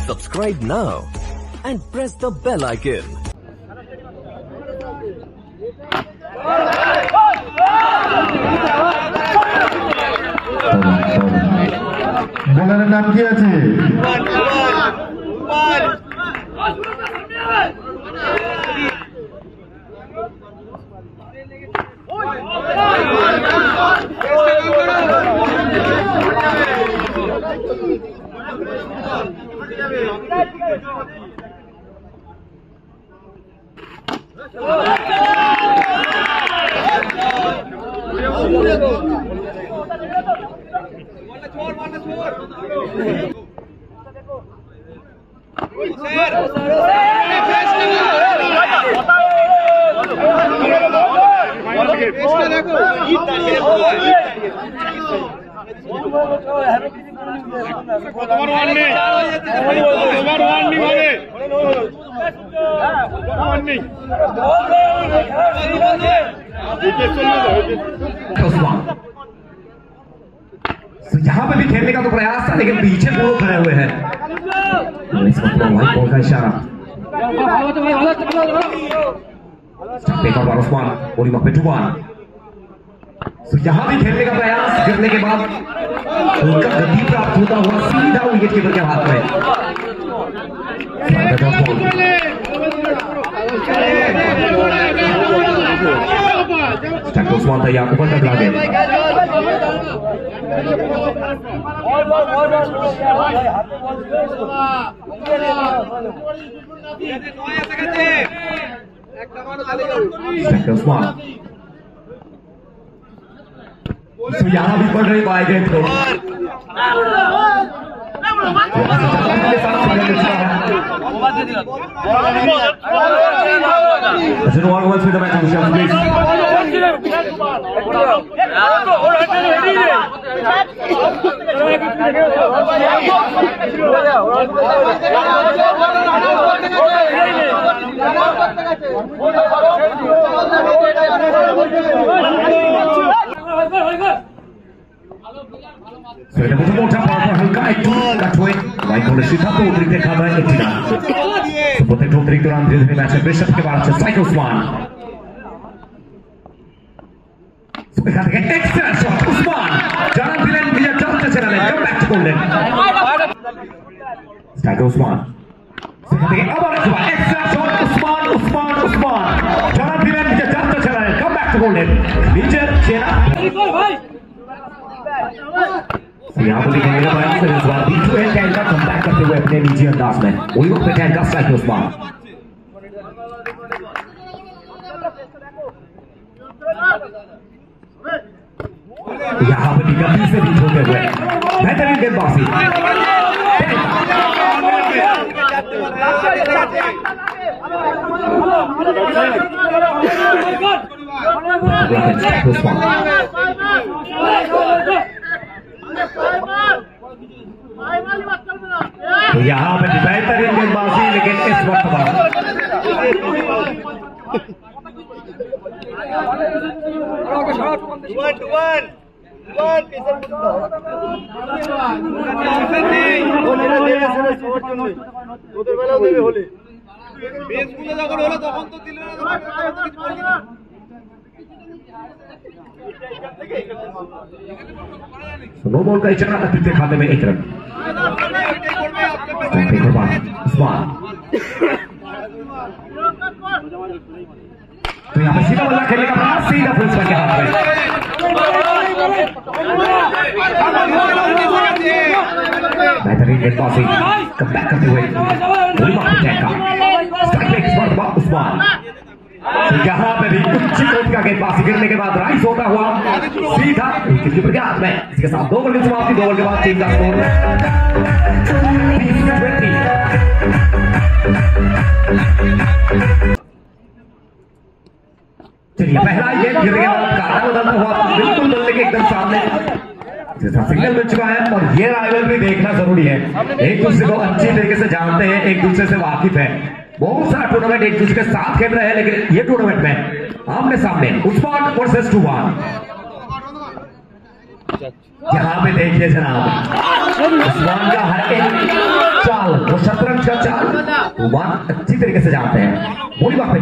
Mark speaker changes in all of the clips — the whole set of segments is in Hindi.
Speaker 1: Subscribe now and press the bell icon.
Speaker 2: বলারের নাম কি আছে? यहाँ पे भी खेलने का तो प्रयास था, लेकिन पीछे दोनों खड़े हुए हैं। बॉल का इशारा उस्मान बोलिंग पे टुबान। यहाँ भी खेलने का प्रयास, गिरने के बाद उनका गति प्राप्त होता हुआ सीधा विकेट कीपर के हाथ में। उस्मान तैयार, ऊपर तक ला गए। उस्मान तो यहाँ भी पड़ रही बाई गेंद को Sudah bertemu campur hingga itu kacui baik oleh Sita Putri terkadang itu seperti Putri Turan di match besok ke barat Said Usman sebagai extra shot Usman jangan bilang dia jatuh tercerai come back to golden Said Usman sebagai awal coba extra shot Usman jangan bilang dia jatuh tercerai come back to golden Richard Chena यहाँ पर दिखाएगा भाई फिर इस बार बीच में टैंक का कमबैक करते हुए अपने निजी अंदाज में वही वक्त पे टैंक का स्ट्राइक उस्मान यहाँ पर गति से बीच होते हुए बेहतरीन गेंदबाजी तो यहाँ पे बेहतरीन गेंदबाजी लेकिन इस वक्त बाद नो बॉल का इशारा तकलीफ खाते में एक रन उस्मान तो यहाँ पे सीधा बल्ला खेलने का प्रयास सीधा फुल के हाथ में बेहतरीन गेंदबाजी कमबैक करते हुए उस्मान यहाँ पे भी ऊंची कोट का गेंदबाजी गिरने के बाद राइस होता हुआ सीधा कीपर के हाथ में। इसके साथ 2 बॉल की समाप्ति, 2 बॉल के बाद टीम का स्कोर 30-20। चलिए पहला गेंद गिरने के बाद काटा बदलता हुआ बिल्कुल बल्ले के एकदम सामने सिग्नल मिल चुका है और ये राइवलरी देखना जरूरी है। एक दूसरे को अच्छी तरीके से जानते हैं, एक दूसरे से वाकिफ है। बहुत सारा टूर्नामेंट एक दूसरे के साथ खेल रहे हैं, लेकिन ये टूर्नामेंट में आमने सामने उस्मान वर्सेस टुबान। यहाँ पे देखिए जनाब उस्मान का हर एक चाल, वो शतरंज का चाल उस्मान अच्छी तरीके से जानते हैं। बोली बात पे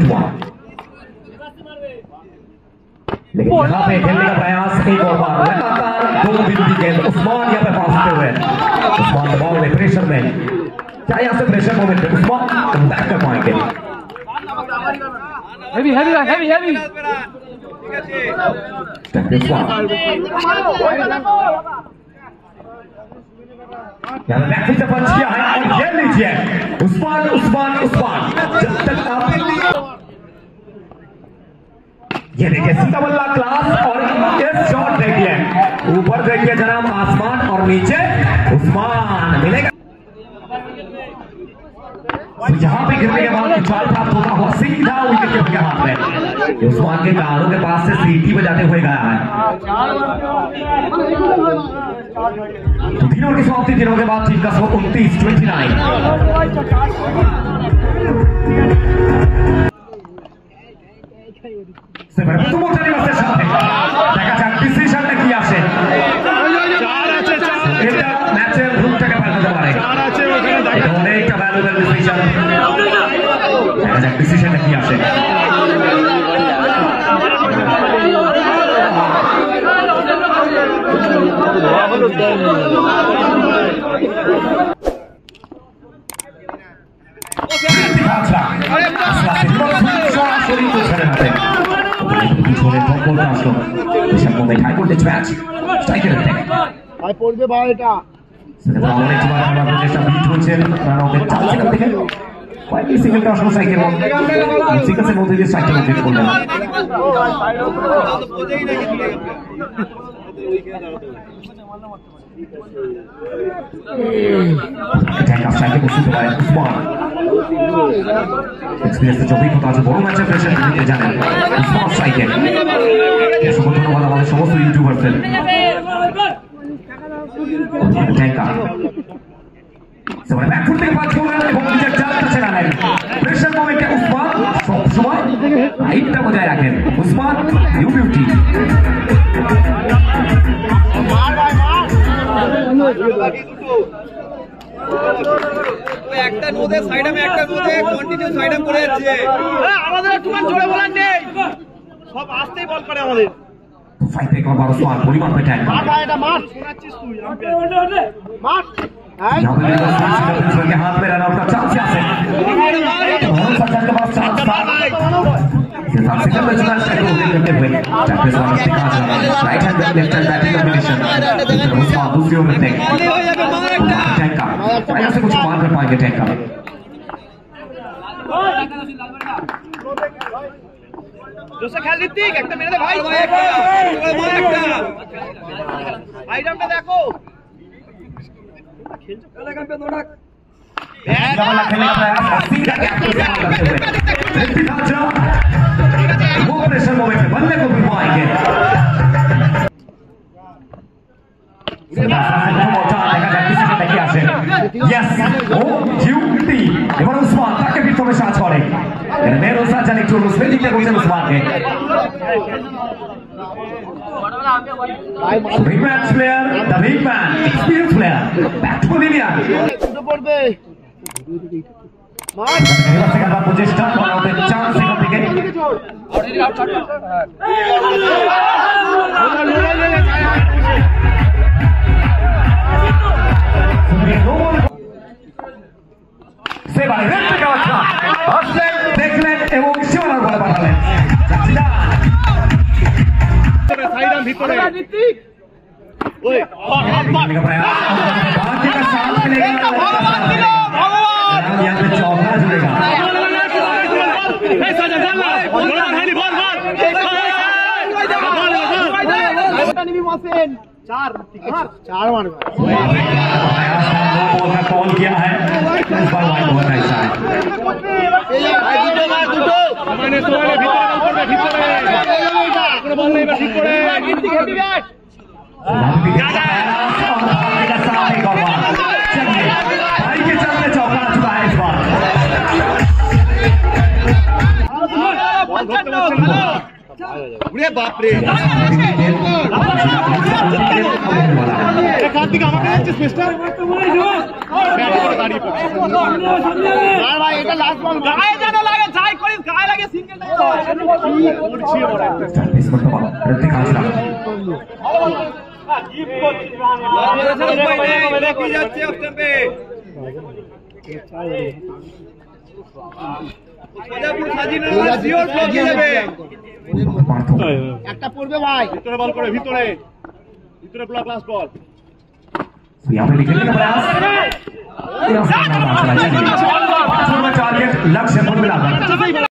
Speaker 2: लेकिन यहाँ पे खेलने का प्रयास, एक और बार लगातार 2 बिंदी गेंद उस्मान यहाँ पे फांसते हुए, उस्मान दबाव में, प्रेशर में, क्या यहाँ से प्रेशर मोमेंट में उस्मान कम बैक कर पाएंगे?
Speaker 3: हेवी हेवी हेवी हेवी
Speaker 2: यहाँ बैकफुट से पंच किया है और ये लीजिए उस्मान उस्मान उस्मान, जब तक आप ये देखिए सीधा बल्ला क्लास और ये शॉट देखिए, ऊपर देखिए जनाब आसमान और नीचे उस्मान मिलेगा। जहां पे गिरने के बाद उछाल प्राप्त होता हुआ सीधा विकेट के हाथ में, उस्मान के कानों के पास से सीटी बजाते हुए गया है। तो तीनों की समाप्ति, तीनों के बाद टीम का स्कोर 29-29। দেখা যাক ডিসিশনটা কি আসে, এটা ম্যাচের রুট থেকে পাল্টাতে পারে, এটা অনেকটা ভ্যালুয়েবল ডিসিশন। দেখা যাক ডিসিশনটা কি আসে। বড় ম্যাচে প্রেশার দিতে জানেন উসমান সাইকেল, অসংখ্য ধন্যবাদ আমাদের সমস্ত ইউটিউবারদের। ব্যাকফুট থেকে পাঁচ করলেন এবং নিজের চারটা ছেড়ালেন। প্রেশার মোমেন্টে উসমান সবসময় হাইটটা বজায় রাখেন। Usman new beauty.
Speaker 4: একটা নোদে সাইডামে একটা নোদে কন্টিনিউ সাইডাম করে যাচ্ছে। আমাদের একটু জোরে বলার নেই, সব আসতেই বল করে আমাদের।
Speaker 2: ফাইট ব্রেক और बारो सवाल पूरी बात पे टैग
Speaker 4: मार এটা মার শোনাচ্ছিস তুই मार
Speaker 2: यहाँ पे सिंगल के हाथ में रन आउट का चांस है। मोहन सज्जन के पास चांस था, सिंगल में चुना करते हुए चैंपियंस वन से कहा right hand left hand batting combination Usman दूसरी ओर टैग टैग का यहाँ से कुछ मार कर पाएंगे टैग का।
Speaker 4: जोसे खेल ऋतिक একটা মেরে দে ভাই, আইডামটা দেখো खेलছো খেলা কাম্পে দৌড়া
Speaker 2: वाला खेलने का प्रयास सीधा कैप्टन से करते हुए ऋतिक आजा वो प्रेशर मोमेंट में बल्ले को भी पाएंगे। এবার উসমান তাকে প্রথমে সাজ করে, মেরো সাজান একটু রুসবে দিতে কইছেন উসমানকে। Big match player, the big man, experienced player, back to Pavilion.
Speaker 4: পড়বে মার
Speaker 2: সেকেন্ড বার প্রচেষ্টা করাতে চান্স এখান থেকে
Speaker 4: অলরেডি আউট শট
Speaker 2: সেবারে রেড কার্ডটা আসলেন দেখলেন এবং সীমানার বলে পাঠালেন।
Speaker 4: সাইডাম ভিতরে ঋতিক ওই
Speaker 2: बाकी का साथ मिलेगा भगवान यहाँ पे चौका जुड़ेगा।
Speaker 4: चार मार
Speaker 2: बॉल का कॉल किया है, इस बार वाइड बहुत अच्छा है। भाई के चलते चौका आ चुका है इस बार।
Speaker 4: बाप रे দিকে আমাকে যাচ্ছে স্পেসটা ভাই এটা লাস্ট বল গায়ে যেন লাগে যাই করিস গায়ে লাগে সিঙ্গেল
Speaker 2: ऋतिक हाजरा
Speaker 4: একটা পড়বে ভাই ভিতরে বল করে ভিতরে ভিতরে ক্লাস বল
Speaker 2: यहाँ पे निकलने का प्रयास लक्ष्य पर मिला